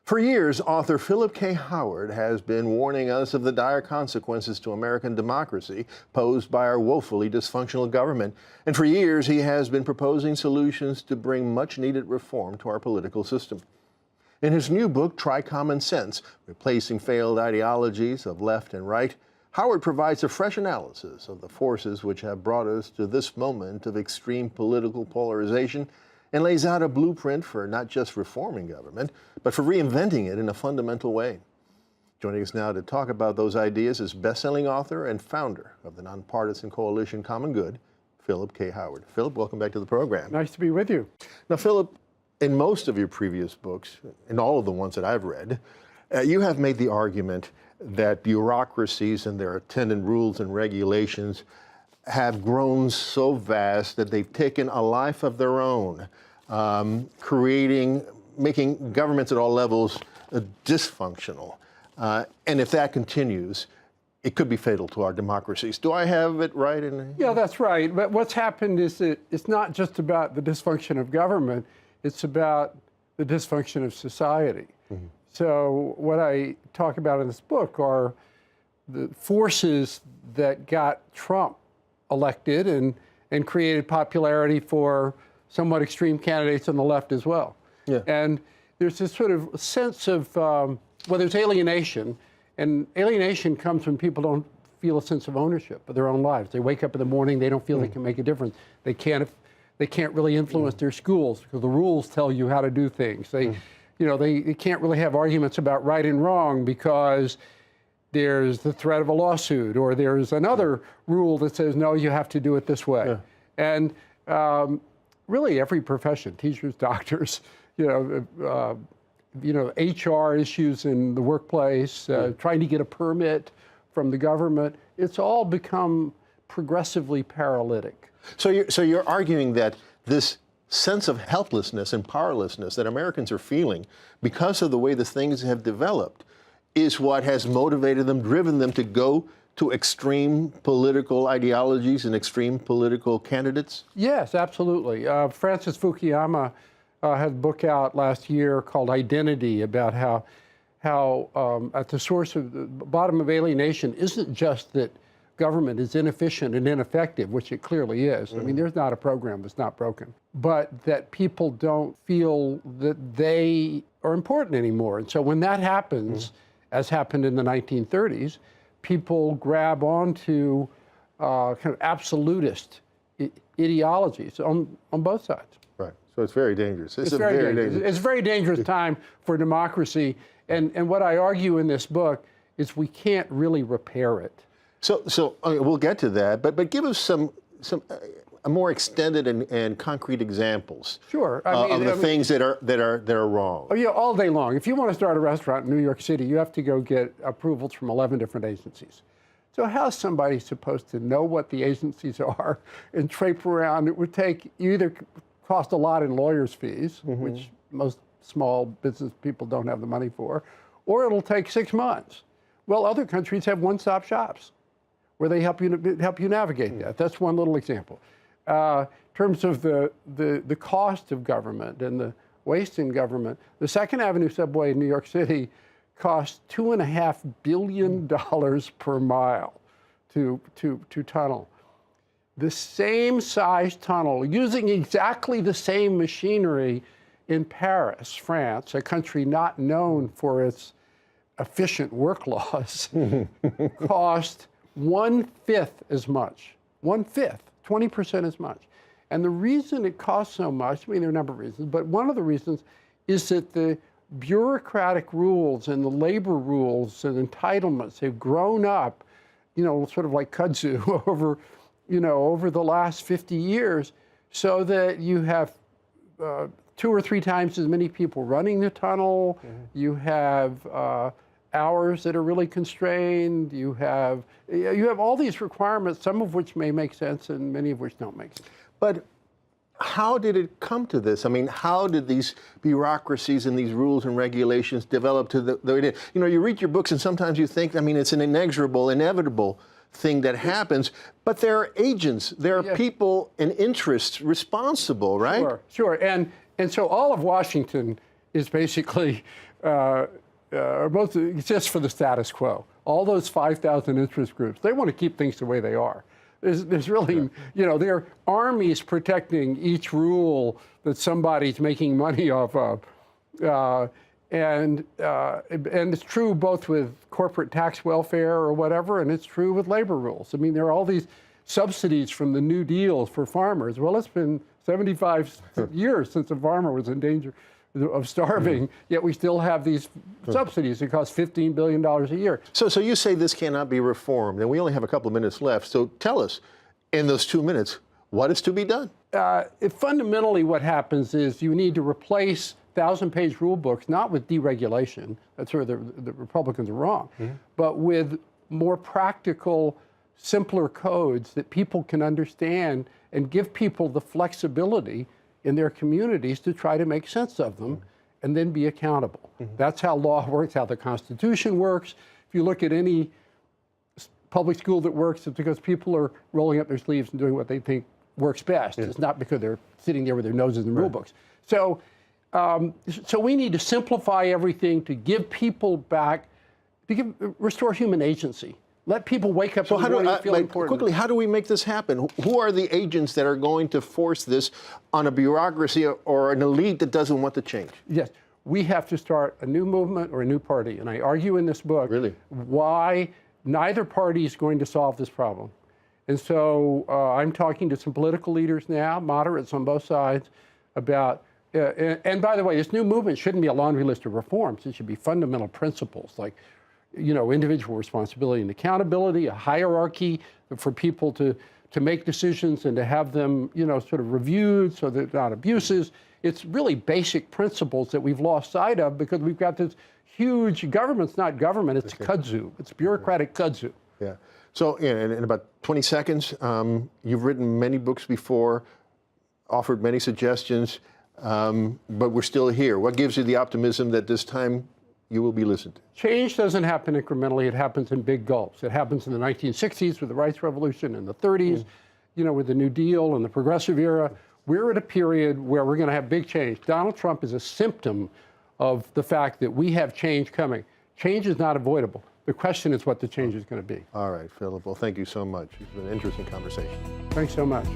For years, author Philip K. Howard has been warning us of the dire consequences to American democracy posed by our woefully dysfunctional government. And for years, he has been proposing solutions to bring much-needed reform to our political system. In his new book, Try Common Sense, Replacing Failed Ideologies of Left and Right, Howard provides a fresh analysis of the forces which have brought us to this moment of extreme political polarization and lays out a blueprint for not just reforming government, but for reinventing it in a fundamental way. Joining us now to talk about those ideas is best-selling author and founder of the nonpartisan coalition Common Good, Philip K. Howard. Philip, welcome back to the program. Nice to be with you. Now, Philip, in most of your previous books, in all of the ones that I've read, you have made the argument that bureaucracies and their attendant rules and regulations have grown so vast that they've taken a life of their own, making governments at all levels dysfunctional. And if that continues, it could be fatal to our democracies. Do I have it right? Yeah, that's right. But what's happened is that it's not just about the dysfunction of government, it's about the dysfunction of society. Mm-hmm. So what I talk about in this book are the forces that got Trump elected and created popularity for somewhat extreme candidates on the left as well. Yeah. And there's this sort of sense of, there's alienation, and alienation comes when people don't feel a sense of ownership of their own lives. They wake up in the morning, they don't feel they can make a difference. They can't really influence their schools because the rules tell you how to do things. They can't really have arguments about right and wrong because there's the threat of a lawsuit, or there's another rule that says, no, you have to do it this way. Yeah. And really every profession, teachers, doctors, HR issues in the workplace, trying to get a permit from the government, it's all become progressively paralytic. So you're arguing that this sense of helplessness and powerlessness that Americans are feeling because of the way the things have developed is what has motivated them, driven them to go to extreme political ideologies and extreme political candidates? Yes, absolutely. Francis Fukuyama had a book out last year called Identity, about how at the source of the bottom of alienation isn't just that government is inefficient and ineffective, which it clearly is. Mm-hmm. I mean, there's not a program that's not broken, but that people don't feel that they are important anymore. And so when that happens, as happened in the 1930s, people grab onto kind of absolutist ideologies on both sides. Right. So it's very dangerous. It's very dangerous. It's a very dangerous time for democracy. And what I argue in this book is we can't really repair it. So we'll get to that, but give us some more extended and concrete examples. Sure. Of the things that are wrong. Oh yeah, all day long. If you want to start a restaurant in New York City, you have to go get approvals from 11 different agencies. So how's somebody supposed to know what the agencies are and trape around? It would take, you either cost a lot in lawyers' fees, which most small business people don't have the money for, or it'll take 6 months. Well, other countries have one-stop shops where they help you navigate that. That's one little example. In terms of the cost of government and the waste in government, the Second Avenue subway in New York City costs $2.5 billion per mile to tunnel. The same size tunnel, using exactly the same machinery in Paris, France, a country not known for its efficient work laws, cost 1/5 as much. 1/5, 20% as much. And the reason it costs so much, I mean, there are a number of reasons, but one of the reasons is that the bureaucratic rules and the labor rules and entitlements have grown up, sort of like kudzu over the last 50 years, so that you have 2 or 3 times as many people running the tunnel. You have hours that are really constrained. You have all these requirements, some of which may make sense and many of which don't make sense. But how did it come to this? I mean, how did these bureaucracies and these rules and regulations develop to the way it is? You read your books and sometimes you think, it's an inevitable thing that happens, but there are agents, there are people and interests responsible, right? Sure. And so all of Washington is basically both exist for the status quo. All those 5,000 interest groups, they want to keep things the way they are. There's really, there are armies protecting each rule that somebody's making money off of. And it's true both with corporate tax welfare or whatever, and it's true with labor rules. I mean, there are all these subsidies from the New Deal for farmers. Well, it's been 75 years since a farmer was in danger of starving, yet we still have these subsidies that cost $15 billion a year. So you say this cannot be reformed, and we only have a couple of minutes left. So tell us, in those 2 minutes, what is to be done? Fundamentally, what happens is you need to replace 1,000-page rule books, not with deregulation, that's where the Republicans are wrong, but with more practical, simpler codes that people can understand and give people the flexibility in their communities to try to make sense of them and then be accountable. That's how law works, how the Constitution works. If you look at any public school that works, it's because people are rolling up their sleeves and doing what they think works best. It's not because they're sitting there with their noses in rule books. So we need to simplify everything to give people back, restore human agency. Let people wake up in the morning and feel important. Quickly, how do we make this happen? Who are the agents that are going to force this on a bureaucracy or an elite that doesn't want to change? Yes, we have to start a new movement or a new party. And I argue in this book why neither party is going to solve this problem. And so I'm talking to some political leaders now, moderates on both sides, about, and by the way, this new movement shouldn't be a laundry list of reforms. It should be fundamental principles like, individual responsibility and accountability, a hierarchy for people to make decisions and to have them, sort of reviewed so that they're not abuses. It's really basic principles that we've lost sight of because we've got this huge government's not government, it's kudzu. It's bureaucratic kudzu. Yeah. So in about 20 seconds, you've written many books before, offered many suggestions, but we're still here. What gives you the optimism that this time you will be listened to? Change doesn't happen incrementally. It happens in big gulps. It happens in the 1960s with the rights revolution, in the 30s, with the New Deal and the progressive era. We're at a period where we're going to have big change. Donald Trump is a symptom of the fact that we have change coming. Change is not avoidable. The question is what the change is going to be. All right, Philip. Well, thank you so much. It's been an interesting conversation. Thanks so much.